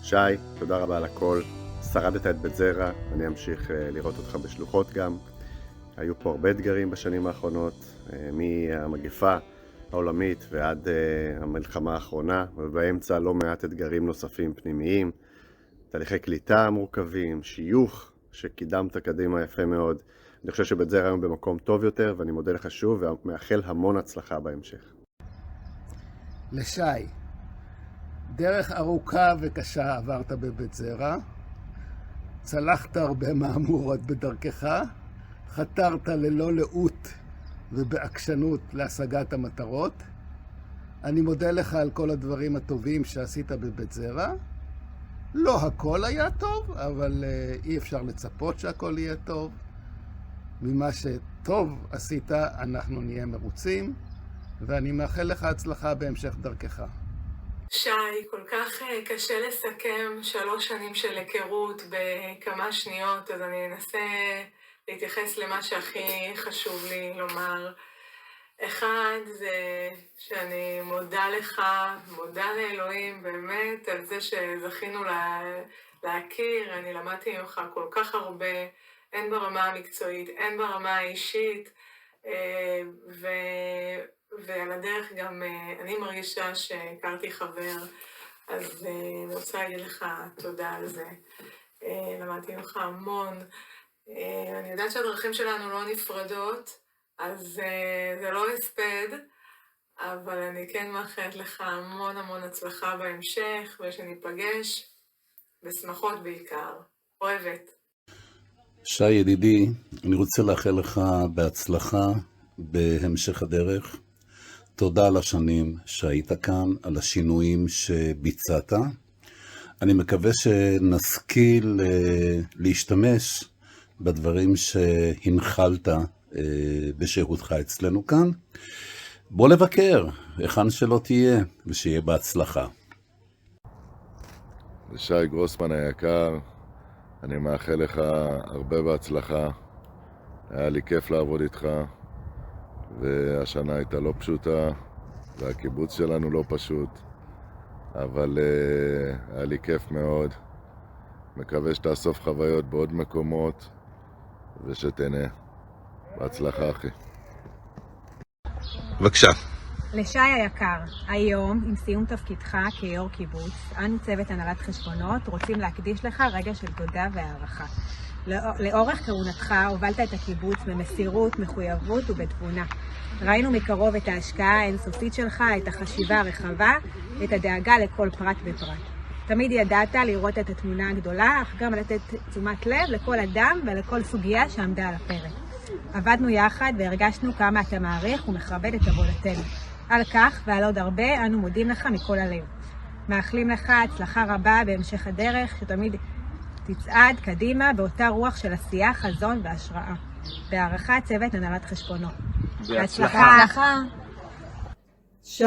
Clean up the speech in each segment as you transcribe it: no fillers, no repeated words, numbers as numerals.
שי, תודה רבה על הכל. שרדת את בית זרע, אני אמשיך לראות אותך בשלוחות גם. היו פה הרבה אתגרים בשנים האחרונות, מהמגפה העולמית ועד המלחמה האחרונה, ובאמצע לא מעט אתגרים נוספים פנימיים, תהליכי קליטה מורכבים, שיוך שקידמת קדימה יפה מאוד. אני חושב שבית זרע היום במקום טוב יותר, ואני מודה לך שוב ומאחל המון הצלחה בהמשך. לשי, דרך ארוכה וקשה עברת בבית זרע, צלחת הרבה מהמורות בדרכך, חתרת ללא לאות ובעקשנות להשגת המטרות. אני מודה לך על כל הדברים הטובים שעשית בבית זרע. לא הכל היה טוב, אבל אי אפשר לצפות שהכל יהיה טוב. ממה שטוב עשית, אנחנו נהיה מרוצים, ואני מאחל לך הצלחה בהמשך דרכך. שי, כל כך קשה לסכם 3 שנים של היכרות בכמה שניות, אז אני אנסה להתייחס למה שהכי חשוב לי לומר. אחד זה שאני מודה לך, מודה לאלוהים באמת על זה שזכינו להכיר. אני למדתי ממך כל כך הרבה, הן ברמה המקצועית, הן ברמה האישית, ועל הדרך גם אני מרגישה שהכרתי חבר, אז אני רוצה להגיד לך תודה על זה. למדתי ממך המון. אני יודעת שהדרכים שלנו לא נפרדות, אז זה לא הספד, אבל אני כן מאחלת לך המון המון הצלחה בהמשך, ושניפגש בשמחות בעיקר. אוהבת. שי ידידי, אני רוצה לאחל לך בהצלחה בהמשך הדרך. תודה על השנים שהיית כאן, על השינויים שביצעת. אני מקווה שנשכיל להשתמש בדברים שהנחלת בשהותך אצלנו כאן. בוא לבקר, היכן שלא תהיה, ושיהיה בהצלחה. שי גרוסמן היקר, אני מאחל לך הרבה בהצלחה. היה לי כיף לעבוד איתך, והשנה הייתה לא פשוטה, והקיבוץ שלנו לא פשוט, אבל היה לי כיף מאוד. מקווה שתאסוף חוויות בעוד מקומות, ושתהנה. בהצלחה אחי. בבקשה. לשי היקר, היום, עם סיום תפקידך כיו"ר קיבוץ, אנו צוות הנהלת חשבונות רוצים להקדיש לך רגע של תודה והערכה. לאורך כהונתך הובלת את הקיבוץ במסירות, מחויבות ובתבונה. ראינו מקרוב את ההשקעה האינסופית שלך, את החשיבה הרחבה ואת הדאגה לכל פרט ופרט. תמיד ידעת לראות את התמונה הגדולה, אך גם לתת תשומת לב לכל אדם ולכל סוגיה שעמדה על הפרק. עבדנו יחד והרגשנו כמה אתה מעריך ומכבד את עבודתנו. על כך ועל עוד הרבה אנו מודים לך מכל הלב. מאחלים לך הצלחה רבה בהמשך הדרך, שתמיד תצעד קדימה באותה רוח של עשייה, חזון והשראה. בהערכה צוות הנהלת חשבונות. בהצלחה. שי,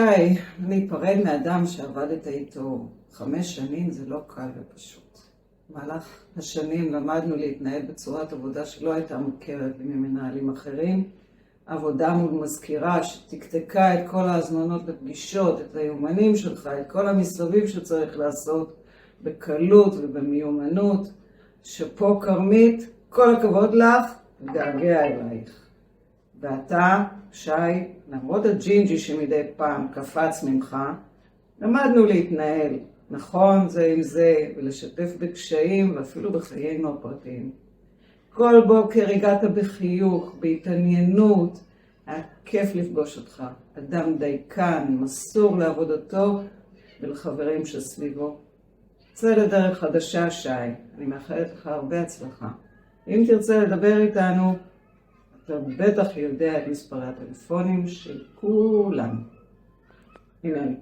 להיפרד מאדם שעבדת איתו 5 שנים זה לא קל ופשוט. במהלך השנים למדנו להתנהל בצורת עבודה שלא הייתה מוכרת לי ממנהלים אחרים. עבודה מול מזכירה שתקתקה את כל ההזמנות לפגישות, את היומנים שלך, את כל המסביב שצריך לעשות בקלות ובמיומנות. שפה כרמית, כל הכבוד לך, געגע אלייך. ואתה, שי, למרות הג'ינג'י שמדי פעם קפץ ממך, למדנו להתנהל נכון זה עם זה, ולשתף בקשיים ואפילו בחיינו הפרטיים. כל בוקר הגעת בחיוך, בהתעניינות, היה כיף לפגוש אותך. אדם דייקן, מסור לעבודתו ולחברים שסביבו. צא לדרך חדשה, שי. אני מאחלת לך הרבה הצלחה. אם תרצה לדבר איתנו, אתה בטח יודע את מספרי הטלפונים של כולם. הנה אני.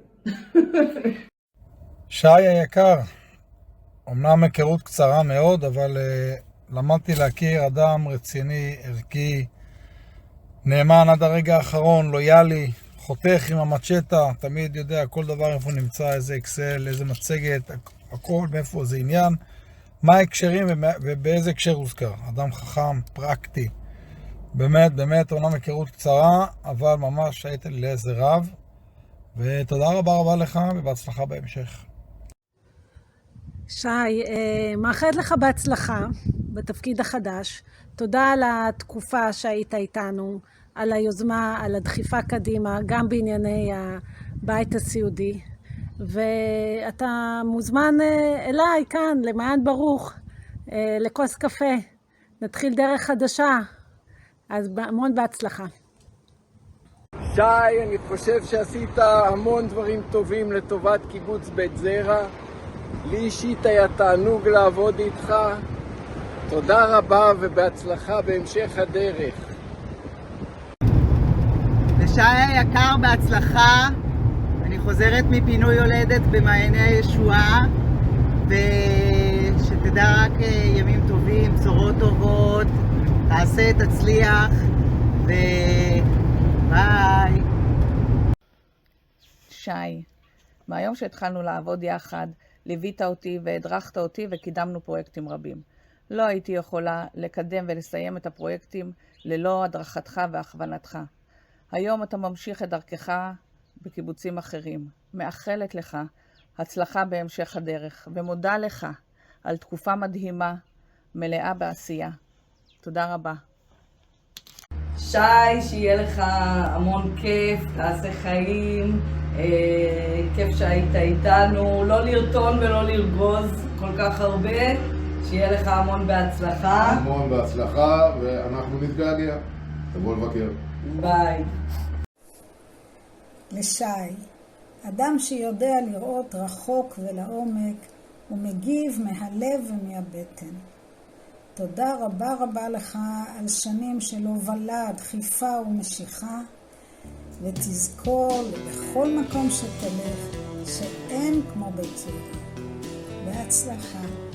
שי היקר, אמנם היכרות קצרה מאוד, אבל למדתי להכיר אדם רציני, ערכי, נאמן עד הרגע האחרון, לויאלי, חותך עם המצ'טה, תמיד יודע כל דבר איפה נמצא, איזה אקסל, איזה מצגת, הכל, מאיפה זה עניין, מה ההקשרים ובאיזה הקשר הוזכר. אדם חכם, פרקטי. באמת, אומנם היכרות קצרה, אבל ממש היית לי לאיזה רב. ותודה רבה לך ובהצלחה בהמשך. שי, מאחלת לך בהצלחה בתפקיד החדש. תודה על התקופה שהיית איתנו, על היוזמה, על הדחיפה קדימה, גם בענייני הבית הסיעודי. ואתה מוזמן אליי כאן, למעיין ברוך, לכוס קפה. נתחיל דרך חדשה, אז המון בהצלחה. שי, אני חושב שעשית המון דברים טובים לטובת קיבוץ בית זרע. לי אישית היה תענוג לעבוד איתך. תודה רבה ובהצלחה בהמשך הדרך. לשי היקר, בהצלחה. אני חוזרת מפינוי יולדת במעייני הישועה, ושתדע רק ימים טובים, בשורות טובות, תעשה, תצליח, וביי. שי, מהיום שהתחלנו לעבוד יחד, ליווית אותי והדרכת אותי וקידמנו פרויקטים רבים. לא הייתי יכולה לקדם ולסיים את הפרויקטים ללא הדרכתך והכוונתך. היום אתה ממשיך את דרכך בקיבוצים אחרים. מאחלת לך הצלחה בהמשך הדרך, ומודה לך על תקופה מדהימה, מלאה בעשייה. תודה רבה. שי, שיהיה לך המון כיף, תעשה חיים, כיף שהיית איתנו, לא לרטון ולא לרגוז כל כך הרבה, שיהיה לך המון בהצלחה. המון בהצלחה, ואנחנו נתגעגע. תבוא לבקר. ביי. לשי, אדם שיודע לראות רחוק ולעומק, ומגיב מהלב ומהבטן. תודה רבה רבה לך על שנים של הובלה, דחיפה ומשיכה, ותזכור בכל מקום שתלך שאין כמו בית זרע. בהצלחה.